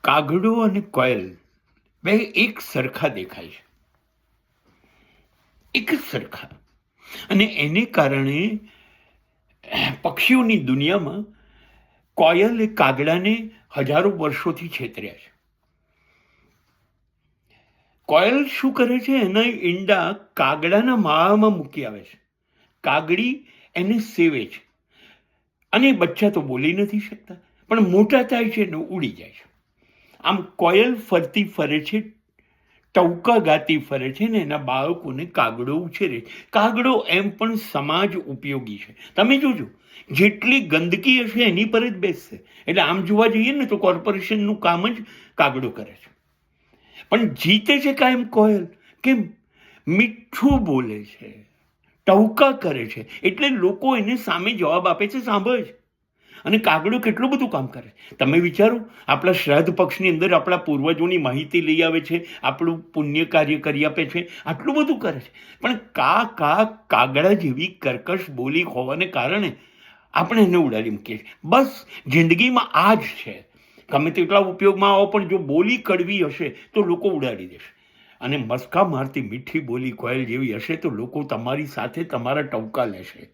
કાગડો અને કોયલ બે એક સરખા દેખાય છે, એક જ સરખા. અને એને કારણે પક્ષીઓની દુનિયામાં કોયલ એ કાગડાને હજારો વર્ષોથી છેતર્યા છે. કોયલ શું કરે છે, એના ઈંડા કાગડાના માળામાં મૂકી આવે છે. કાગડી એને સેવે છે અને બચ્ચા તો બોલી નથી શકતા, પણ મોટા થાય છે ને ઉડી જાય છે. આમ કોયલ ફરતી ફરે છે, ટવકા ગાતી ફરે છે ને એના બાળકોને કાગડો ઉછેરે. કાગડો એમ પણ સમાજ ઉપયોગી છે. તમે જોજો, જેટલી ગંદકી હશે એની પર જ બેસશે. એટલે આમ જોવા જઈએ ને તો કોર્પોરેશનનું કામ જ કાગડો કરે છે. પણ જીતે છે કાયમ કોયલ. કેમ? મીઠું બોલે છે, ટવકા કરે છે, એટલે લોકો એને સામે જવાબ આપે છે, સાંભળે છે. અને કાગડો કેટલું બધું કામ કરે. તમે વિચારો, આપણા શ્રાદ્ધ પક્ષની અંદર આપણા પૂર્વજોની માહિતી લઈ આવે છે, આપણું પુણ્ય કાર્ય કરી આપે છે, આટલું બધું કરે છે. પણ કાગડા જેવી કર્કશ બોલી હોવાને કારણે આપણે એને ઉડાડી મૂકીએ છીએ. બસ જિંદગીમાં આ જ છે. ગમે તેટલા ઉપયોગમાં આવો, પણ જો બોલી કડવી હશે તો લોકો ઉડાડી દેશે. અને મસ્કા મારતી મીઠી બોલી કોયલ જેવી હશે તો લોકો તમારી સાથે તમારા ટવકા લેશે.